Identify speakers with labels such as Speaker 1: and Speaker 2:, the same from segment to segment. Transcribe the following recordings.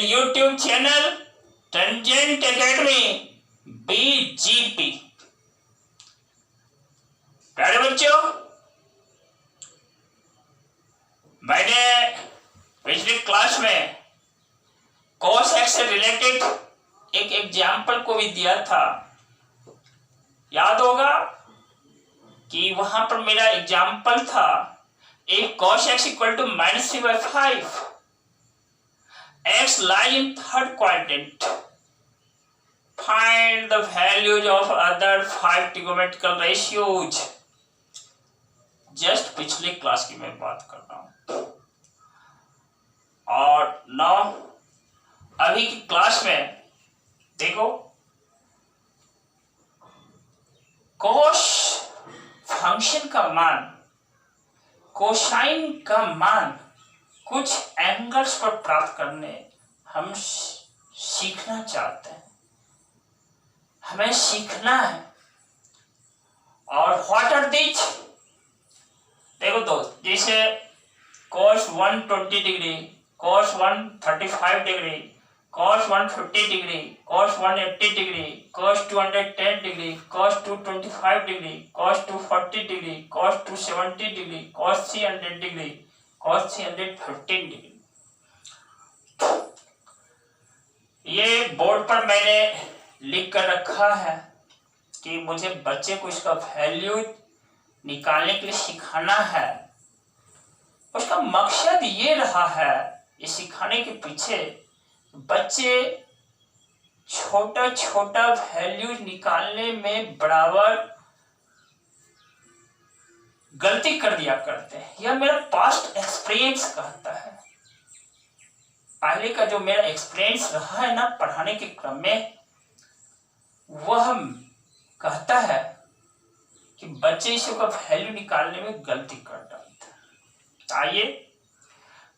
Speaker 1: and YouTube channel Tangent Academy BGP। प्यारे बच्चों, मैंने पिछली क्लास में cos x से रिलेटेड एक एग्जाम्पल को भी दिया था। याद होगा कि वहां पर मेरा एग्जाम्पल था if cos x equal to -3/5, x lie in third quadrant, find the values of other 5 trigonometrical ratios। Just पिछले क्लास की मैं बात कर रहा हूं। और नौ अभी की क्लास में देखो, cos फंक्शन का मान, कोसाइन का मान कुछ एंगल्स पर प्राप्त करने हम सीखना चाहते हैं, हमें सीखना है। और व्हाट आर दीज? देखो दोस्त, जैसे cos 120 degree, cos 135 degree, cos 150 degree, cos 180 degree, cos 210 degree, cos 225 degree, cos 240 degree, cos 270 degree, cos 300 degree, cos 315 degree. ये बोर्ड पर मैंने लिख कर रखा है कि मुझे बच्चे को इसका वैल्यू निकालने के लिए सिखाना है। उसका मकसद ये रहा है, ये सिखाने के पीछे बच्चे छोटा छोटा वैल्यू निकालने में बराबर गलती कर दिया करते हैं। यह मेरा पास्ट एक्सपीरियंस कहता है। पहले का जो मेरा एक्सपीरियंस रहा है ना पढ़ाने के क्रम में, वह कहता है कि बच्चे इसका वैल्यू निकालने में गलती कर डालते हैं। आइए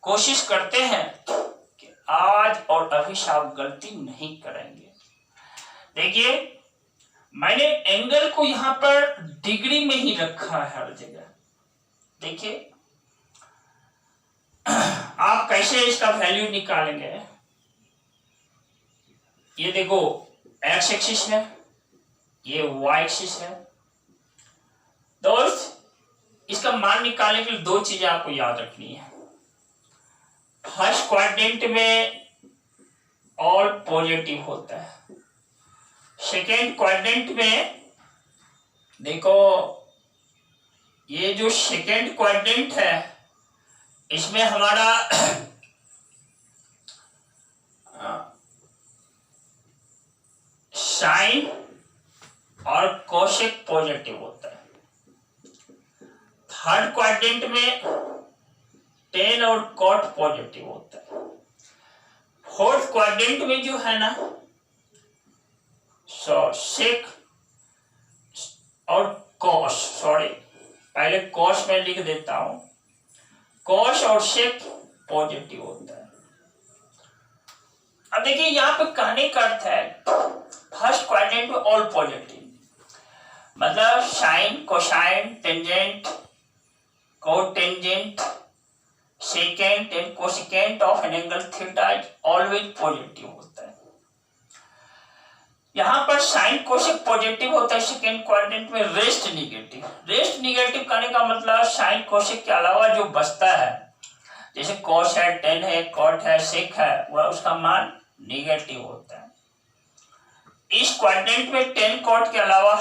Speaker 1: कोशिश करते हैं कि आज और अभी से आप गलती नहीं करेंगे। देखिए, मैंने एंगल को यहां पर डिग्री में ही रखा है हर जगह। देखिए आप कैसे इसका वैल्यू निकालेंगे। ये देखो, एक्स एक्सिस है, ये वाई एक्सिस है। दोस्त, इसका मान निकालने के लिए दो चीजें आपको याद रखनी है। फर्स्ट क्वाड्रेंट में ऑल पॉजिटिव होता है। सेकेंड क्वाड्रेंट में देखो, ये जो सेकेंड क्वाड्रेंट है इसमें हमारा साइन और कोसेक पॉजिटिव होता है। थर्ड क्वाड्रेंट में टेन और कॉट पॉजिटिव होता है। फोर्थ क्वाड्रेंट में जो है ना, सेक और कॉस, सॉरी पहले कॉस में लिख देता हूं, कॉस और सेक पॉजिटिव होता है। अब देखिए, यहां पे कहने का अर्थ है फर्स्ट क्वाड्रेंट में ऑल पॉजिटिव, मतलब sine, cosine, tangent, cotangent, secant and cosecant of an angle theta is always positive होता है। यहां पर साइन कोसेक पॉजिटिव होता है सेकेंड क्वाड्रेंट में, रेस्ट निगेटिव। रेस्ट निगेटिव करने का मतलब साइन कोसेक के अलावा जो बचता है, जैसे कॉस है, टेन है, कॉट है, सेक है, वह उसका मान निगेटिव होता है। इस क्वाड्रेंट में टेन कॉट के अलावा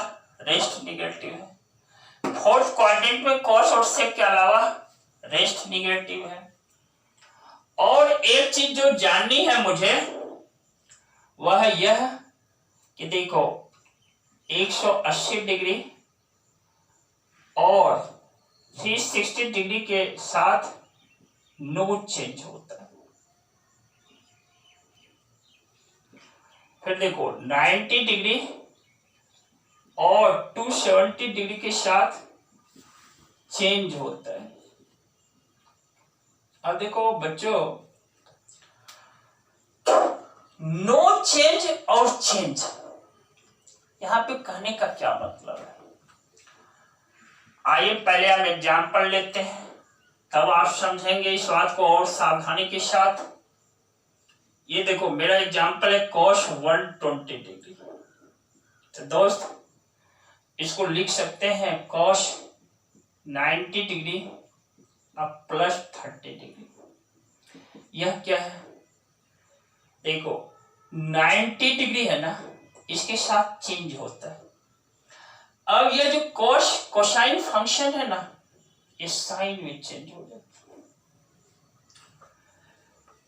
Speaker 1: रेस्ट निगेटिव है। फोर्थ क्वाड्रेंट में कॉस और सेक के अलावा रेस्ट निगेटिव है। और एक चीज जो जाननी है मुझे, वह यह कि देखो 180 डिग्री और 360 डिग्री के साथ नोट चेंज होता है। फिर देखो 90 डिग्री और 270 डिग्री के साथ चेंज होता है। अब देखो बच्चों, नो चेंज और चेंज, यहां पे कहने का क्या मतलब है? आइए पहले हम एग्जाम्पल लेते हैं, तब आप समझेंगे इस बात को और सावधानी के साथ। ये देखो मेरा एग्जांपल है cos 120 डिग्री। तो दोस्त इसको लिख सकते हैं cos 90 डिग्री अब प्लस 30 डिग्री। यह क्या है, देखो 90 डिग्री है ना, इसके साथ चेंज होता है। अब यह जो कोसाइन फंक्शन है ना, ये साइन में चेंज हो जाता है।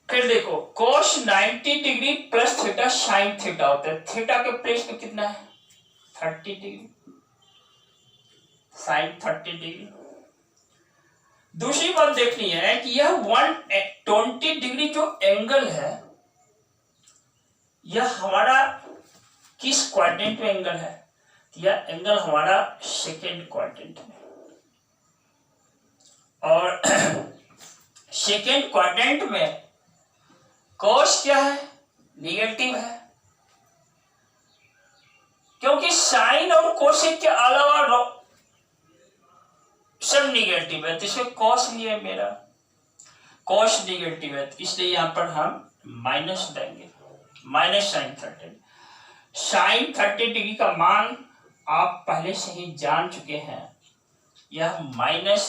Speaker 1: फिर देखो cos 90 degree plus theta sine theta होता है। थीटा के प्लेस में कितना है 30 डिग्री, साइन 30 डिग्री। दूसरी बात देखनी है कि यह 120 डिग्री जो एंगल है, यह हमारा किस क्वाड्रेंट में एंगल है, यह एंगल हमारा सेकेंड क्वाड्रेंट में। और सेकेंड क्वाड्रेंट में कॉस क्या है, निगेटिव है, क्योंकि साइन और कोसेक के अलावा सब निगेटिव है। तो इसमें कॉस भी है, मेरा कॉस निगेटिव है, इसलिए यहां पर हम माइनस देंगे, माइनस साइन 30। साइन 30 डिग्री का मान आप पहले से ही जान चुके हैं। यह माइनस,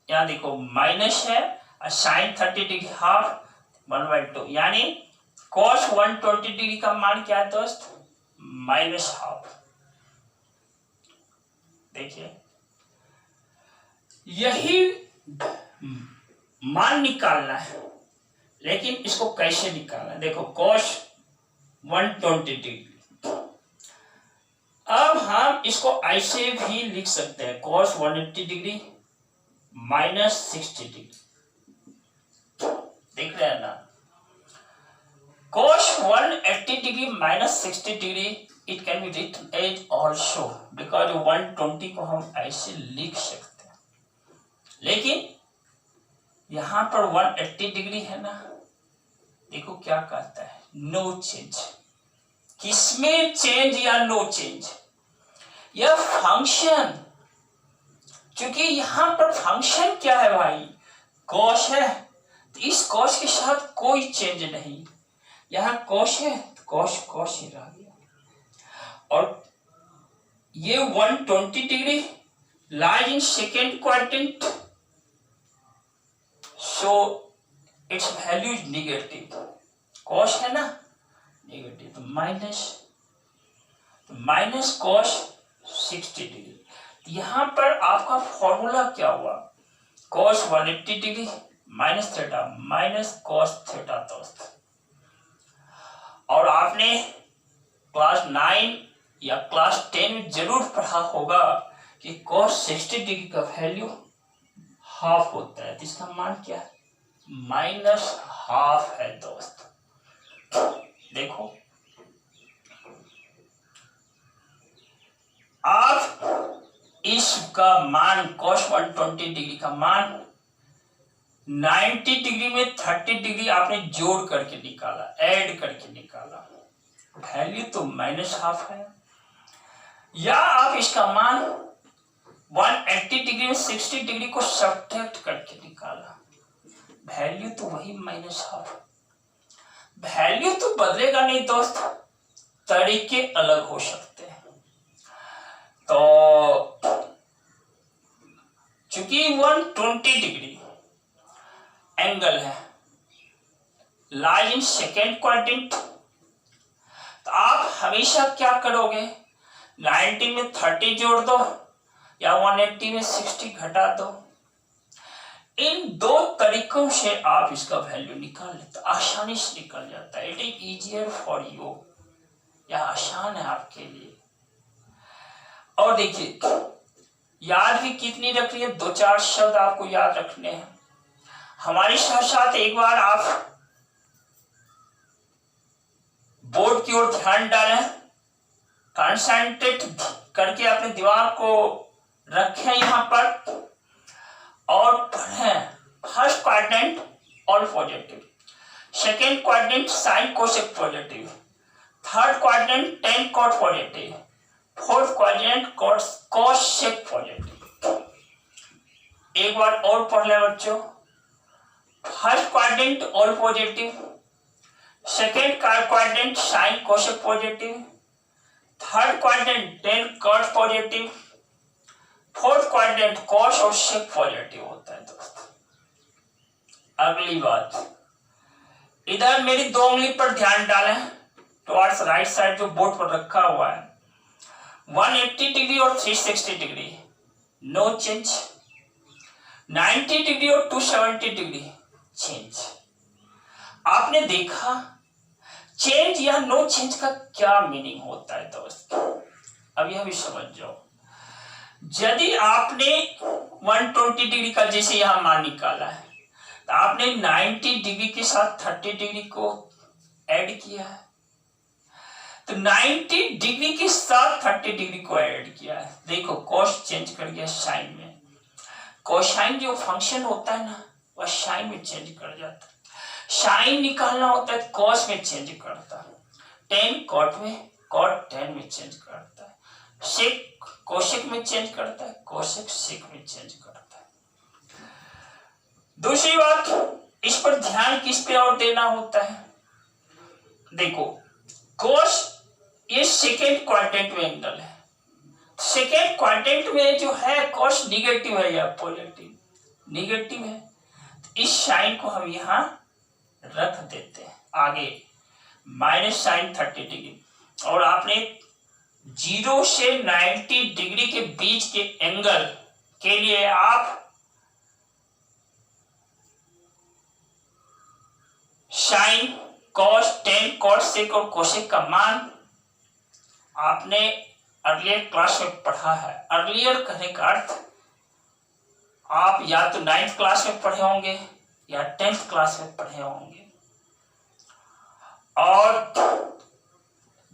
Speaker 1: यहां देखो माइनस है, और साइन 30 डिग्री हाफ 1/2, यानी cos 120 डिग्री का मान क्या है दोस्त, माइनस हाफ। देखिए यही मान निकालना है, लेकिन इसको कैसे निकालना है, देखो cos 120 डिग्री। अब हम इसको ऐसे भी लिख सकते हैं, cos 180 डिग्री माइनस 60 डिग्री। देख रहे हैं ना, cos 180 degree minus 60 degree it can be written as also, because 120 को हम ऐसे लिख सकते हैं। लेकिन यहां पर 180 डिग्री है ना, देखो क्या कहता है, नो चेंज। किसमें चेंज या नो चेंज, यह फंक्शन, क्योंकि यहां पर फंक्शन क्या है भाई, cos है, तो इस cos के साथ कोई चेंज नहीं। यहां cos है तो cos ही रह गया। और ये 120 degree lies in second quadrant, so it's value is negative. cos है ना निगेटिव, तो माइनस cos 60 डिग्री। यहां पर आपका फॉर्मूला क्या हुआ, cos 180 degree minus theta minus cos theta दोस्त। और आपने क्लास 9 या क्लास 10 में जरूर पढ़ा होगा कि cos 60 डिग्री का वैल्यू हाफ होता है, तो इसका मान क्या है, माइनस हाफ है दोस्त। देखो आप इसका मान cos 120 डिग्री का मान 90 डिग्री में 30 डिग्री आपने जोड़ करके निकाला, ऐड करके निकाला, वैल्यू तो माइनस हाफ है। या आप इसका मान 180 डिग्री में 60 डिग्री को सब्ट्रैक्ट करके निकाला, वैल्यू तो वही माइनस हाफ। वैल्यू तो बदलेगा नहीं दोस्त, तरीके अलग हो सकते हैं। तो चूंकि 120 डिग्री एंगल है, लाइज इन सेकेंड क्वाड्रेंट, तो आप हमेशा क्या करोगे, 90 में 30 जोड़ दो या 180 में 60 घटा दो। इन दो तरीकों से आप इसका वैल्यू निकाल लेते, आसानी से निकल जाता है। It is easier for you, यह आसान है आपके लिए। और देखिए याद भी कितनी रख रही है, 2-4 शब्द आपको याद रखने हैं। हमारे साथ साथ एक बार आप बोर्ड की ओर ध्यान डालें, कंसंट्रेट करके अपने दिमाग को रखें यहां पर और पढ़ें। First quadrant all positive, second quadrant sine cosec positive, third quadrant tan cot positive, fourth quadrant cos sec positive. एक बार और पढ़ ले बच्चों, first quadrant all positive, second quadrant sine cosec positive, third quadrant tan cot positive, fourth quadrant cos और sec positive होता है दोस्तों। अगली बात, इधर मेरी 2 उंगली पर ध्यान डालें, टुवर्ड्स राइट साइड जो बोर्ड पर रखा हुआ है, 180 डिग्री और 360 डिग्री नो चेंज, 90 डिग्री और 270 डिग्री चेंज। आपने देखा चेंज या नो चेंज का क्या मीनिंग होता है दोस्त, अब यह भी समझ जाओ। यदि आपने 120 डिग्री का जैसे यहां मान निकाला है, तो आपने 90 डिग्री के साथ 30 डिग्री को ऐड किया है, तो 90 डिग्री के साथ 30 डिग्री को ऐड किया है। देखो कॉस चेंज कर गया साइन में, कोसाइन जो फंक्शन होता है ना वह साइन में चेंज कर जाता है, साइन निकालना होता है कॉस में चेंज करता है, टेन कॉट में, कॉट टेन में चेंज करता है, सेक कोसेक में चेंज करता है, कोसेक सेक में चेंज करता है। दूसरी बात, इस पर ध्यान किस पे और देना होता है, देखो कोस ये सेकेंड क्वाड्रेंट में एंगल है, सेकेंड क्वाड्रेंट में जो है कॉस निगेटिव है या पॉजिटिव, निगेटिव है, तो इस साइन को हम यहां रख देते हैं आगे, माइनस साइन 30 डिग्री, और आपने 0 से 90 डिग्री के बीच के एंगल के लिए आप sine cos tan cos sec और कोसेक का मान आपने अर्लियर क्लास में पढ़ा है। अर्लियर कहने का अर्थ आप या तो 9th क्लास में पढ़े होंगे या 10th क्लास में पढ़े होंगे, और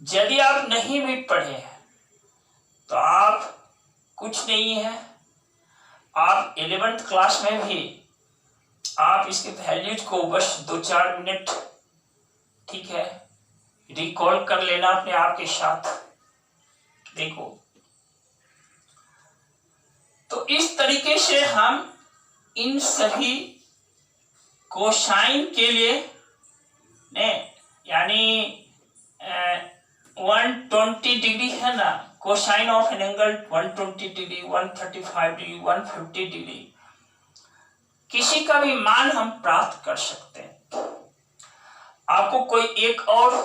Speaker 1: यदि आप नहीं भी पढ़े हैं तो आप कुछ नहीं है, आप 11th क्लास में भी आप इसके वैल्यूज को बस 2-4 मिनट ठीक है रिकॉल कर लेना अपने आप के साथ। देखो तो इस तरीके से हम इन सभी कोसाइन के लिए ने यानी 120 डिग्री है ना, cosine of an angle 120 degree, 135 degree, 150 degree, किसी का भी मान हम प्राप्त कर सकते हैं। आपको कोई एक और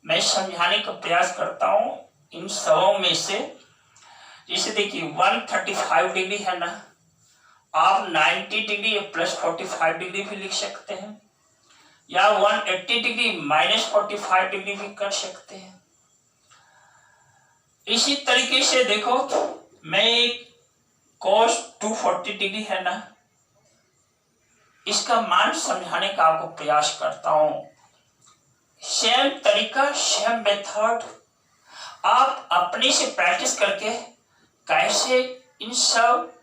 Speaker 1: मैं समझाने का प्रयास करता हूं इन सबों में से, जैसे देखिए 135 डिग्री है ना, आप 90 डिग्री प्लस 45 डिग्री भी लिख सकते हैं, या 180 डिग्री माइनस 45 डिग्री भी कर सकते हैं। इसी तरीके से देखो मैं cos 240 डिग्री है ना, इसका मान समझाने का आपको प्रयास करता हूं। सेम तरीका, सेम मेथड, आप अपने से प्रैक्टिस करके कैसे इन सब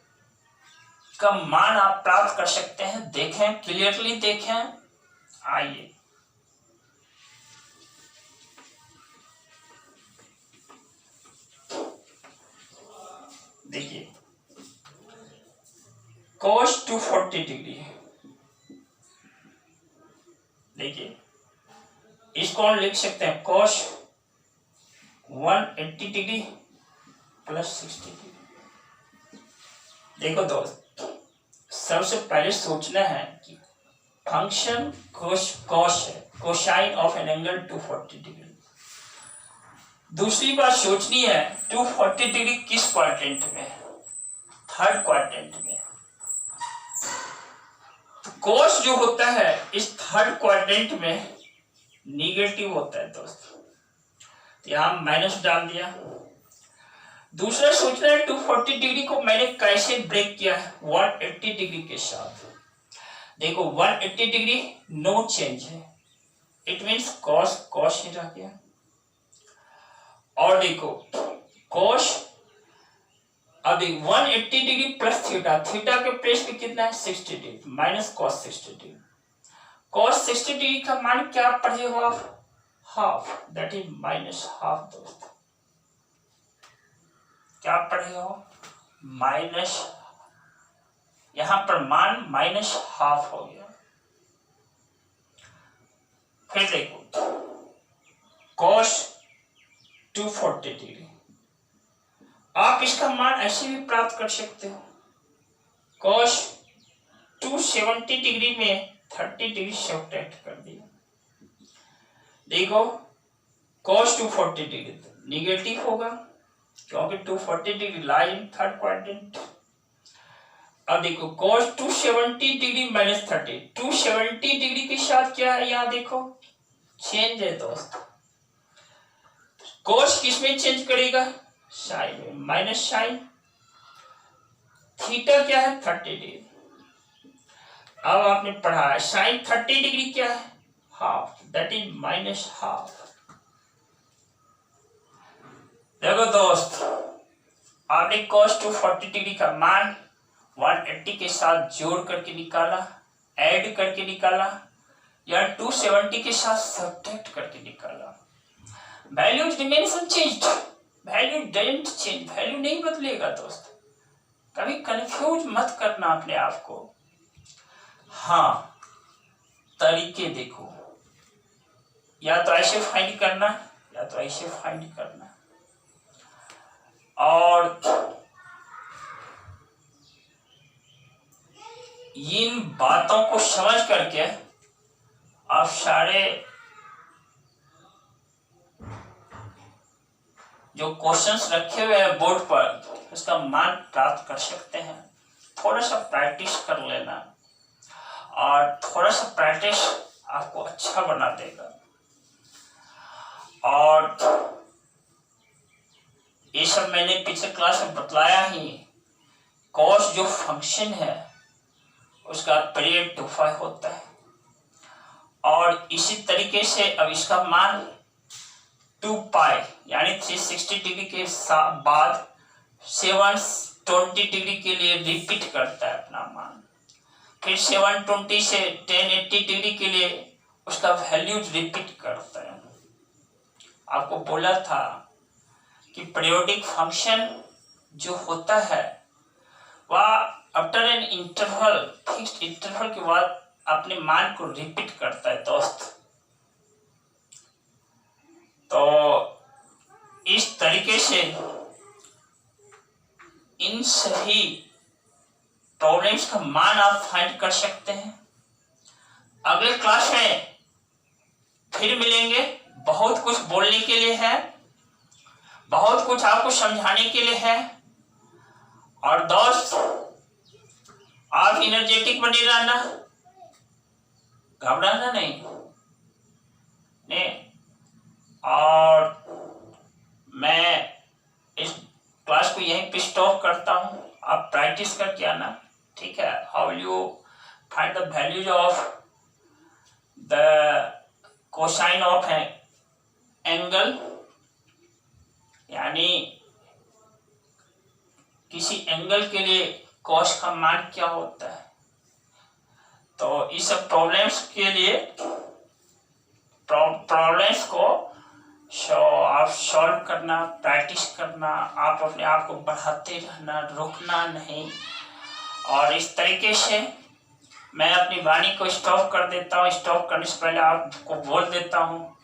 Speaker 1: का मान आप प्राप्त कर सकते हैं, देखें, क्लियरली देखें। आइए देखिए cos 240 डिग्री है, देखिए इसको हम लिख सकते हैं cos 180 डिग्री प्लस 60 डिग्री। देखो दोस्त, सबसे पहले सोचना है कि फंक्शन cos है, cosine of an angle 240 degree. दूसरी बात सोचनी है 240 डिग्री किस क्वाड्रेंट में है, थर्ड क्वाड्रेंट में। तो cos जो होता है इस थर्ड क्वाड्रेंट में निगेटिव होता है दोस्त, तो यहां माइनस डाल दिया। दूसरा सोचना है 240 डिग्री को मैंने कैसे ब्रेक किया है, 180 डिग्री के साथ। देखो 180 डिग्री नो चेंज है, इट मीन्स cos ही रह गया, और देखो cos अभी 180 डिग्री प्लस थीटा, थीटा के प्लेस पे कितना है 60 degree, minus cos 60 degree. cos 60 degree का मान क्या पढ़े हो आप, half, that is minus half दोस्त। क्या पढ़े हो, माइनस, यहां पर मान माइनस हाफ हो गया। फिर देखो cos 240 डिग्री, आप इसका मान ऐसे भी प्राप्त कर सकते हो। cos 270 डिग्री में 30 डिग्री सब्ट्रैक्ट कर दिया, देखो cos 240 डिग्री निगेटिव होगा क्योंकि 240 degree lie in third quadrant. अब देखो cos 270 डिग्री माइनस 30, 270 डिग्री के साथ क्या है यहाँ देखो चेंज है दोस्त। cos किसमें चेंज करेगा, साइन में, माइनस साइन, थीटा क्या है 30 डिग्री। अब आपने पढ़ा है साइन 30 डिग्री क्या है, half, that is minus half. देखो दोस्त आपने cos 240 डिग्री का मान 180 के साथ जोड़ करके निकाला, ऐड करके निकाला, या 270 के साथ सब्ट्रैक्ट करके निकाला। Value remains unchanged, value doesn't change, value नहीं बदलेगा दोस्त, कभी कंफ्यूज मत करना अपने आप को। हाँ तरीके देखो, या तो ऐसे फाइंड करना या तो ऐसे फाइंड करना, और इन बातों को समझ करके आप सारे जो क्वेश्चंस रखे हुए हैं बोर्ड पर उसका मान प्राप्त कर सकते हैं। थोड़ा सा प्रैक्टिस कर लेना, और थोड़ा सा प्रैक्टिस आपको अच्छा बना देगा। और ये सब मैंने पिछले क्लास में बतलाया ही, cos जो फंक्शन है उसका पीरियड 2π होता है, और इसी तरीके से अब इसका मान 2π यानी 360 डिग्री के बाद 720 डिग्री के लिए रिपीट करता है अपना मान, फिर 720 से 1080 डिग्री के लिए उसका वैल्यू रिपीट करता है। आपको बोला था कि पीरियोडिक फंक्शन जो होता है वह after an interval, fixed interval के बाद अपने मान को रिपीट करता है दोस्त। तो इस तरीके से इन सभी प्रॉब्लम्स का मान आप फाइंड कर सकते हैं। अगले क्लास में फिर मिलेंगे, बहुत कुछ बोलने के लिए है, बहुत कुछ आपको समझाने के लिए है। और दोस्त आप एनर्जेटिक बने रहना, घबराना नहीं। और मैं इस क्लास को यहीं पे स्टॉप करता हूँ, आप प्रैक्टिस करके आना, ठीक है। How will you find the values of the cosine of angle, यानी किसी एंगल के लिए कॉस का मान क्या होता है। तो इस सब प्रॉब्लम्स के लिए प्रॉब्लम्स को आप सॉल्व करना, प्रैक्टिस करना, आप अपने आप को बढ़ाते रहना, रुकना नहीं। और इस तरीके से मैं अपनी वाणी को स्टॉप कर देता हूँ। स्टॉप करने से पहले आपको बोल देता हूँ,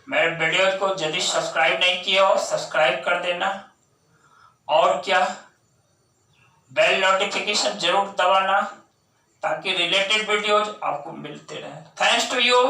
Speaker 1: मेरे वीडियो को यदि सब्सक्राइब नहीं किया हो सब्सक्राइब कर देना, और क्या बेल नोटिफिकेशन जरूर दबाना ताकि रिलेटेड वीडियोज आपको मिलते रहे। Thanks to you.